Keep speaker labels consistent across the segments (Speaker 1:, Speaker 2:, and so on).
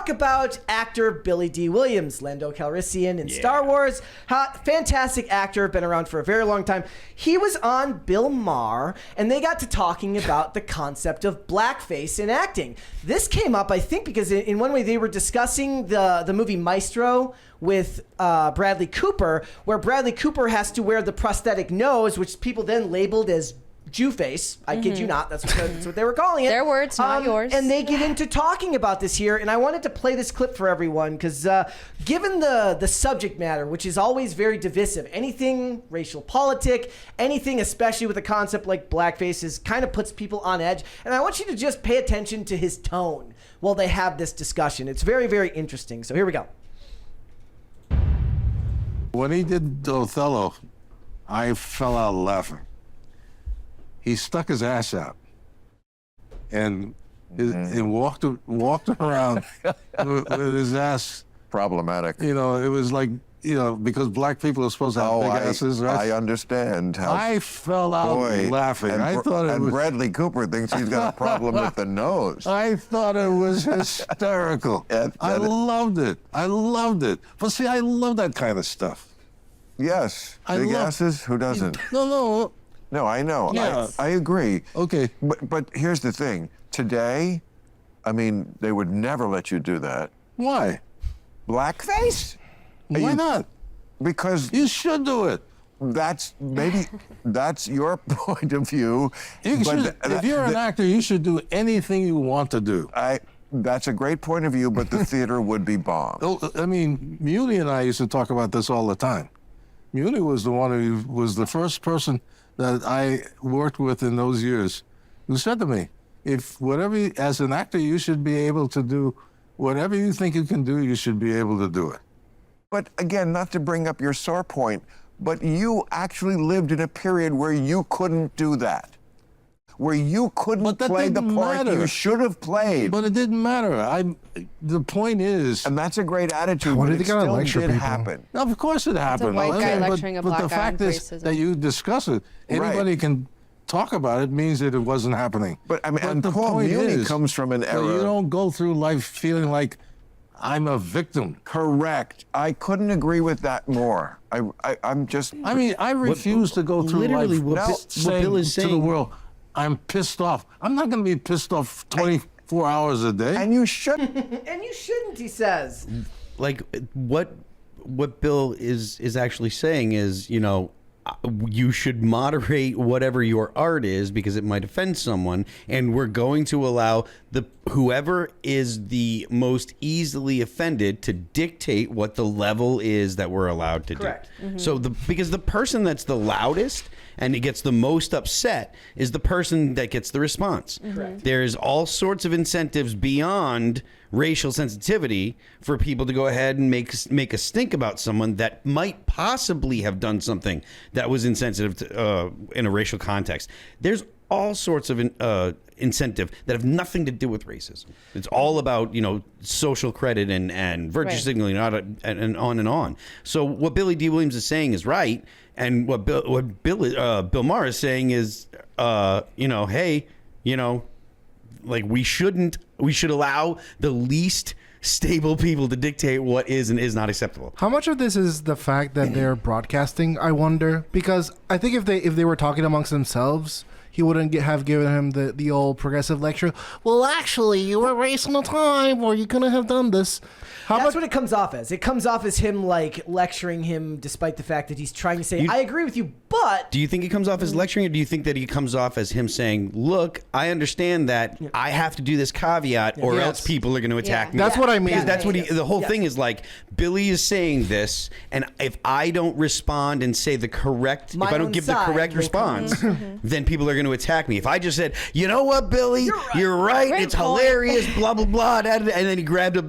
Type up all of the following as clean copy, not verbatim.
Speaker 1: talk about actor Billy D. Williams, Lando Calrissian in Star Wars. Fantastic actor, been around for a very long time. He was on Bill Maher, and they got to talking about the concept of blackface in acting. This came up, I think, because in one way they were discussing the movie Maestro with Bradley Cooper, where Bradley Cooper has to wear the prosthetic nose, which people then labeled as Jew face. I kid you not. That's what they were calling it.
Speaker 2: Their words, not yours.
Speaker 1: And they get into talking about this here, and I wanted to play this clip for everyone because given the subject matter, which is always very divisive, anything racial politic, anything especially with a concept like blackface is kind of puts people on edge. And I want you to just pay attention to his tone while they have this discussion. It's very, very interesting. So here we go.
Speaker 3: When he did Othello, I fell out laughing. He stuck his ass out and walked around with his ass.
Speaker 4: Problematic.
Speaker 3: You know, it was like, you know, because black people are supposed to have big asses, right?
Speaker 4: I understand.
Speaker 3: I fell out laughing.
Speaker 4: And Bradley Cooper thinks he's got a problem with the nose.
Speaker 3: I thought it was hysterical. I loved it. I loved it. But see, I love that kind of stuff.
Speaker 4: Yes. Big asses? Who doesn't?
Speaker 3: No.
Speaker 4: No, I know.
Speaker 3: Yeah.
Speaker 4: I agree.
Speaker 3: Okay.
Speaker 4: But here's the thing. Today, I mean, they would never let you do that.
Speaker 3: Why?
Speaker 4: Blackface?
Speaker 3: Why not?
Speaker 4: Because
Speaker 3: you should do it.
Speaker 4: That's your point of view.
Speaker 3: If you're an actor, you should do anything you want to do.
Speaker 4: That's a great point of view, but the theater would be bombed.
Speaker 3: I mean, Muni and I used to talk about this all the time. Muni was the one who was the first person that I worked with in those years who said to me, as an actor, you should be able to do whatever you think you can do, you should be able to do it.
Speaker 4: But again, not to bring up your sore point, but you actually lived in a period where you couldn't do that. Where you couldn't play the part you should have played.
Speaker 3: But it didn't matter. The point is...
Speaker 4: And that's a great attitude, but it still did happen.
Speaker 3: Of course it happened.
Speaker 2: It's a white guy lecturing a black guy on racism.
Speaker 3: But the fact is that you discuss it. Anybody can talk about it means that it wasn't happening.
Speaker 4: But I mean, and Paul Muni comes from an era...
Speaker 3: You don't go through life feeling like I'm a victim.
Speaker 4: Correct. I couldn't agree with that more. I'm just...
Speaker 3: I mean, I refuse to go through life saying to the world, I'm pissed off. I'm not going to be pissed off 24 hours a day.
Speaker 4: And you shouldn't.
Speaker 1: And you shouldn't, he says.
Speaker 5: Like, what Bill is actually saying is, you know, you should moderate whatever your art is because it might offend someone, and we're going to allow whoever is the most easily offended to dictate what the level is that we're allowed to do.
Speaker 1: Mm-hmm.
Speaker 5: So because the person that's the loudest and it gets the most upset is the person that gets the response.
Speaker 1: Correct.
Speaker 5: There's all sorts of incentives beyond racial sensitivity for people to go ahead and make a stink about someone that might possibly have done something that was insensitive to, in a racial context. There's all sorts of incentive that have nothing to do with racism. It's all about, you know, social credit and virtue signaling and on and on. So what Billy D. Williams is saying is right, and what Bill Maher is saying is, you know, hey, you know, like we should allow the least stable people to dictate what is and is not acceptable.
Speaker 6: How much of this is the fact that they're broadcasting, I wonder? Because I think if they were talking amongst themselves, he wouldn't have given him the old progressive lecture. Well, actually, you were wasting the time, or you couldn't have done this.
Speaker 1: That's what it comes off as. It comes off as him like lecturing him, despite the fact that he's trying to say, "I agree with you," but
Speaker 5: do you think it comes off as lecturing, or do you think that he comes off as him saying, "Look, I understand that I have to do this caveat, or else people are going to attack me."
Speaker 6: That's what I mean.
Speaker 5: Because that's what the whole thing is like. Billy is saying this, and if I don't respond and say the correct, if I don't give the correct response, then people are going to attack me. If I just said, "You know what, Billy, you're right. It's hilarious," blah blah blah, and then he grabbed a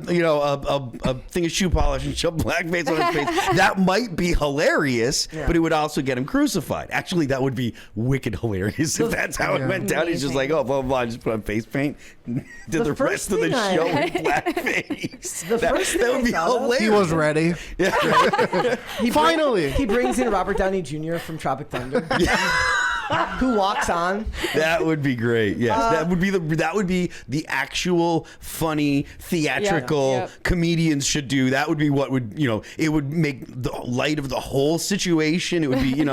Speaker 5: thing of shoe polish and shoved blackface on his face, that might be hilarious, but it would also get him crucified. Actually, that would be wicked hilarious if that's how it went down. He's just like, oh, blah, blah, blah, just put on face paint, did the rest of the show in blackface. That would be hilarious.
Speaker 6: He was ready.
Speaker 1: Finally. He brings in Robert Downey Jr. from Tropic Thunder. who walks on.
Speaker 5: That would be great. Yes, that would be the actual funny theatrical comedians should do. That would be what would it would make the light of the whole situation. It would be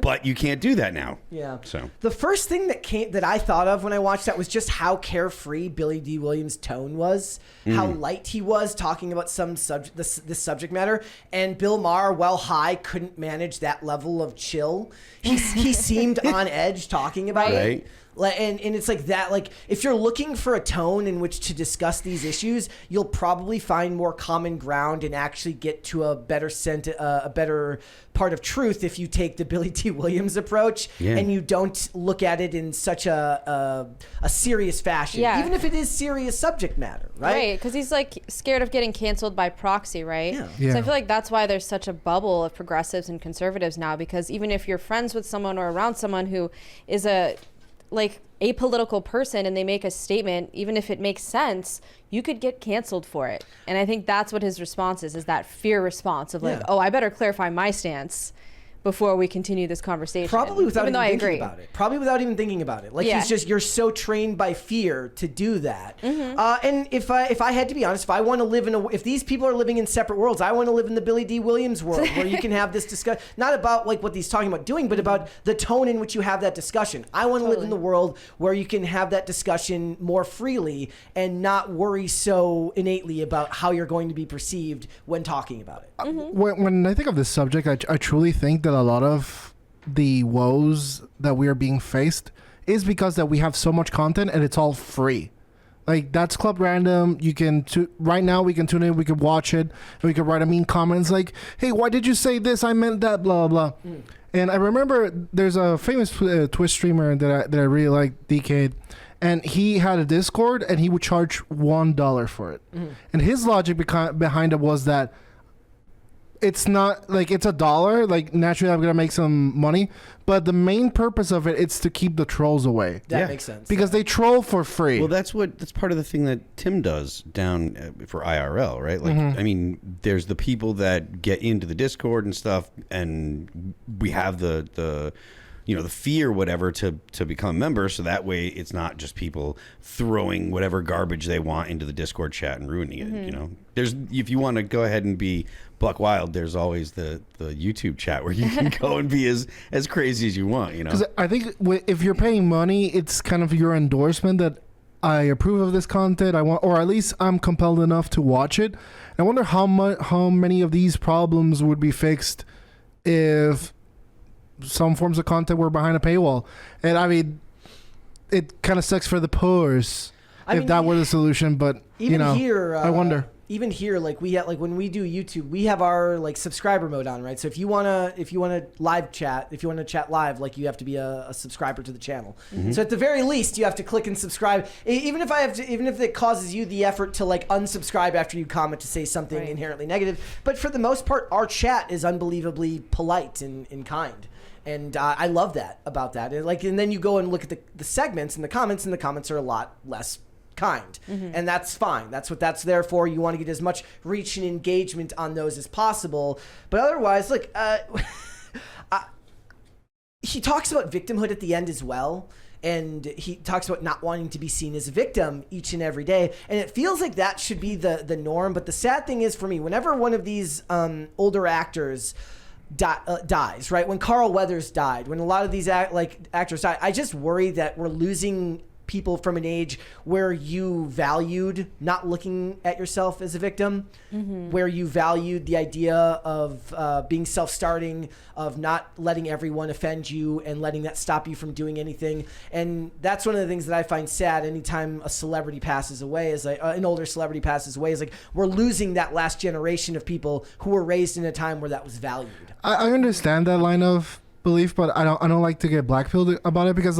Speaker 5: but you can't do that now.
Speaker 1: Yeah.
Speaker 5: So
Speaker 1: the first thing that I thought of when I watched that was just how carefree Billy D. Williams' tone was, how light he was talking about this subject matter, and Bill Maher, while high, couldn't manage that level of chill. He seemed on edge talking about it. And it's like that. Like, if you're looking for a tone in which to discuss these issues, you'll probably find more common ground and actually get to a better part of truth if you take the Billy D. Williams approach and you don't look at it in such a serious fashion, even if it is serious subject matter, right?
Speaker 2: Right, because he's like scared of getting canceled by proxy, right?
Speaker 1: Yeah.
Speaker 2: So I feel like that's why there's such a bubble of progressives and conservatives now, because even if you're friends with someone or around someone who is a apolitical person and they make a statement, even if it makes sense, you could get canceled for it. And I think that's what his response is that fear response of oh, I better clarify my stance before we continue this conversation.
Speaker 1: Probably without even thinking about it. Probably without even thinking about it. Like you're so trained by fear to do that. And if I had to be honest, if I want to live if these people are living in separate worlds, I want to live in the Billy D. Williams world where you can have this discussion, not about what he's talking about doing, but about the tone in which you have that discussion. I want to live in the world where you can have that discussion more freely and not worry so innately about how you're going to be perceived when talking about it.
Speaker 6: When I think of this subject, I truly think that a lot of the woes that we are being faced is because that we have so much content and it's all free. Like, that's Club Random. You can right now we can tune in, we could watch it, and we could write a mean comments like, "Hey, why did you say this? I meant that." Blah blah. And I remember there's a famous Twitch streamer that I really like, DK, and he had a Discord and he would charge $1 for it. And his logic behind it was that it's not like it's $1. Like, naturally, I'm gonna make some money, but the main purpose of it is to keep the trolls away.
Speaker 1: That makes sense
Speaker 6: because they troll for free.
Speaker 5: Well, that's part of the thing that Tim does down for IRL, right? Like, I mean, there's the people that get into the Discord and stuff, and we have the fear, whatever, to become members. So that way it's not just people throwing whatever garbage they want into the Discord chat and ruining it. There's, if you want to go ahead and be buck wild, there's always the YouTube chat where you can go and be as crazy as you want, Because
Speaker 6: I think if you're paying money, it's kind of your endorsement that I approve of this content. I want, or at least I'm compelled enough to watch it. And I wonder how many of these problems would be fixed if some forms of content were behind a paywall. And I mean, it kind of sucks for the poors if that were the solution. But
Speaker 1: even here,
Speaker 6: I wonder.
Speaker 1: Even here, like when we do YouTube, we have our subscriber mode on, right? So if you wanna live chat, if you wanna chat live, you have to be a subscriber to the channel. So at the very least, you have to click and subscribe. Even if it causes you the effort to unsubscribe after you comment to say something inherently negative. But for the most part, our chat is unbelievably polite and kind. And I love that about that. And then you go and look at the segments and the comments are a lot less kind. And that's fine. That's what that's there for. You want to get as much reach and engagement on those as possible. But otherwise, look, he talks about victimhood at the end as well. And he talks about not wanting to be seen as a victim each and every day. And it feels like that should be the norm. But the sad thing is, for me, whenever one of these older actors dies, right? When Carl Weathers died, when a lot of these actors die, I just worry that we're losing people from an age where you valued not looking at yourself as a victim, where you valued the idea of being self-starting, of not letting everyone offend you and letting that stop you from doing anything. And that's one of the things that I find sad anytime a celebrity passes away, is an older celebrity passes away, is we're losing that last generation of people who were raised in a time where that was valued.
Speaker 6: I understand that line of belief, but I don't like to get blackpilled about it, because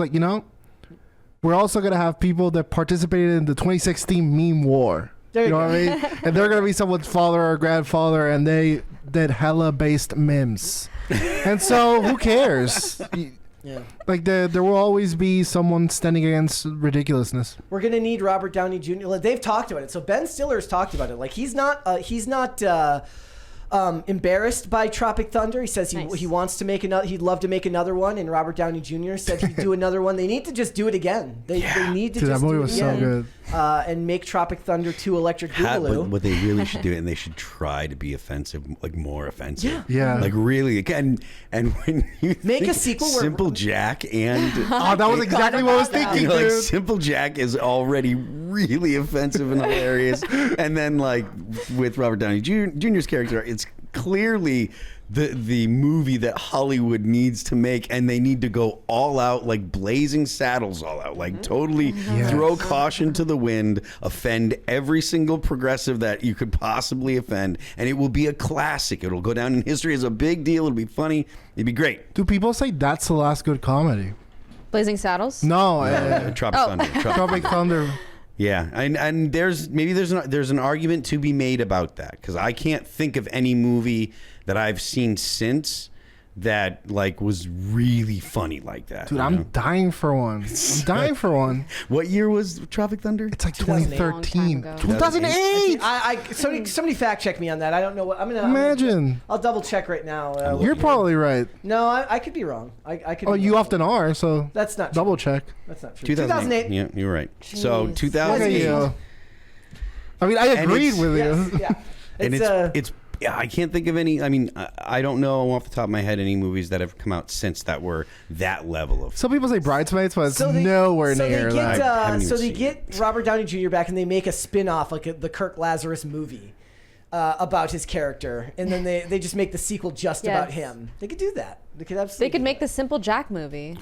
Speaker 6: we're also going to have people that participated in the 2016 meme war. You know what I mean? And they're going to be someone's father or grandfather, and they did hella-based memes. And so, who cares?
Speaker 1: Yeah.
Speaker 6: There will always be someone standing against ridiculousness.
Speaker 1: We're going to need Robert Downey Jr. They've talked about it. So Ben Stiller's talked about it. He's not embarrassed by Tropic Thunder. He says
Speaker 2: Nice.
Speaker 1: he wants to make another. He'd love to make another one. And Robert Downey Jr. said he'd do another one. They need to just do it again. They need to
Speaker 6: Dude,
Speaker 1: just
Speaker 6: that movie
Speaker 1: do it
Speaker 6: was so
Speaker 1: again.
Speaker 6: good.
Speaker 1: And make Tropic Thunder 2 Electric Boogaloo.
Speaker 5: What they really should do, and they should try to be offensive, like more offensive.
Speaker 6: Yeah.
Speaker 5: Like really, again, and when you
Speaker 1: Make a
Speaker 5: think
Speaker 1: sequel where-
Speaker 5: Simple Jack and
Speaker 6: Oh, that was exactly what I was thinking,
Speaker 5: like
Speaker 6: dude.
Speaker 5: Simple Jack is already really offensive and hilarious, and then like with Robert Downey Jr.'s character, it's clearly the movie that Hollywood needs to make, and they need to go all out, like Blazing Saddles all out, like totally throw caution to the wind, offend every single progressive that you could possibly offend, and it will be a classic. It'll go down in history as a big deal. It'll be funny. It'd be great.
Speaker 6: Do people say that's the last good comedy?
Speaker 2: Blazing Saddles?
Speaker 6: No,
Speaker 5: Tropic Thunder.
Speaker 6: Tropic Thunder.
Speaker 5: Yeah, and there's an argument to be made about that, because I can't think of any movie that I've seen since that like was really funny like that.
Speaker 6: Dude,
Speaker 5: you
Speaker 6: I'm
Speaker 5: know?
Speaker 6: dying for one. I'm dying for one.
Speaker 5: What year was Tropic Thunder?
Speaker 6: It's like
Speaker 1: 2008.
Speaker 6: 2013.
Speaker 2: Long time ago.
Speaker 6: 2008.
Speaker 1: Somebody fact check me on that. I don't know what I'm gonna.
Speaker 6: Imagine.
Speaker 1: I'll double check right now.
Speaker 6: You're probably right.
Speaker 1: No, I could be wrong. I could.
Speaker 6: Oh,
Speaker 1: be
Speaker 6: you
Speaker 1: wrong.
Speaker 6: often are, so
Speaker 1: That's not true.
Speaker 6: double check.
Speaker 1: That's not true.
Speaker 5: 2008. Yeah, you're right. So
Speaker 2: Jeez.
Speaker 5: 2008.
Speaker 6: Yeah. I mean, I agreed
Speaker 5: it's-
Speaker 6: with
Speaker 1: Yes,
Speaker 6: you.
Speaker 1: yeah.
Speaker 5: And it's yeah, I can't think of any. I mean, I don't know off the top of my head any movies that have come out since that were that level of.
Speaker 6: Some people say Bridesmaids, but it's
Speaker 1: they-
Speaker 6: nowhere
Speaker 1: so
Speaker 6: near
Speaker 1: they get,
Speaker 6: that.
Speaker 5: I haven't even
Speaker 1: so they
Speaker 5: seen
Speaker 1: get Robert Downey Jr. back and they make a spin-off, like the Kirk Lazarus movie about his character, and then they just make the sequel just
Speaker 2: Yes.
Speaker 1: about him. They could do that. They could absolutely.
Speaker 2: They could
Speaker 1: do
Speaker 2: make
Speaker 1: that.
Speaker 2: the Simple Jack movie.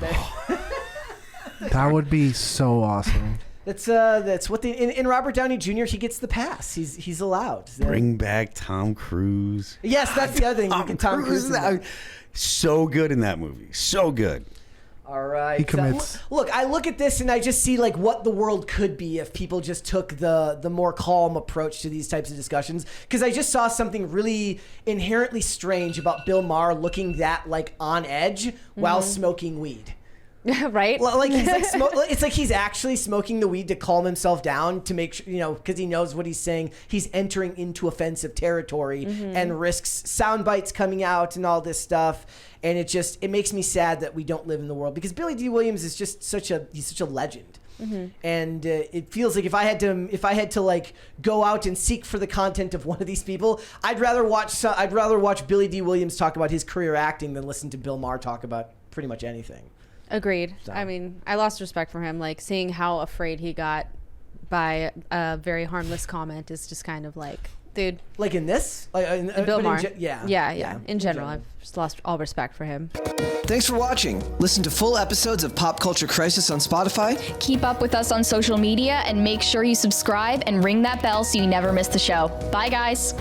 Speaker 6: That would be so awesome.
Speaker 1: That's what they in Robert Downey Jr. He gets the pass. He's allowed.
Speaker 5: Bring back Tom Cruise.
Speaker 1: Yes, that's the other thing. You can Tom Cruise. in that.
Speaker 5: So good in that movie. So good.
Speaker 1: All right.
Speaker 6: He commits.
Speaker 1: Look, I look at this and I just see like what the world could be if people just took the more calm approach to these types of discussions. Because I just saw something really inherently strange about Bill Maher looking that like on edge while smoking weed.
Speaker 2: Right?
Speaker 1: Like he's like it's like he's actually smoking the weed to calm himself down to make sure, because he knows what he's saying. He's entering into offensive territory and risks sound bites coming out and all this stuff. And it makes me sad that we don't live in the world, because Billy D. Williams is just such a legend. And it feels like if I had to like go out and seek for the content of one of these people, I'd rather watch Billy D. Williams talk about his career acting than listen to Bill Maher talk about pretty much anything.
Speaker 2: Agreed. I mean, I lost respect for him. Like, seeing how afraid he got by a very harmless comment is just kind of like, dude.
Speaker 1: Like in this? Like
Speaker 2: Bill
Speaker 1: but
Speaker 2: Maher.
Speaker 1: yeah.
Speaker 2: In general, I've just lost all respect for him.
Speaker 1: Thanks for watching. Listen to full episodes of Pop Culture Crisis on Spotify.
Speaker 7: Keep up with us on social media and make sure you subscribe and ring that bell so you never miss the show. Bye, guys.